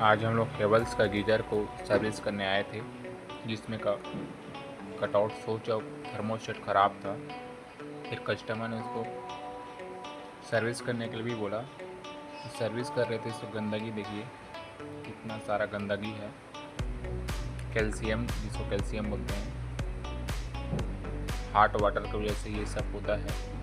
आज हम लोग केबल्स का गीज़र को सर्विस करने आए थे, जिसमें का कटआउट स्विच और थर्मोस्टेट ख़राब था। फिर कस्टमर ने उसको सर्विस करने के लिए भी बोला। सर्विस कर रहे थे तो गंदगी देखिए, कितना सारा गंदगी है। कैल्शियम, जिसको कैल्शियम बोलते हैं, हॉट वाटर की वजह से ये सब होता है।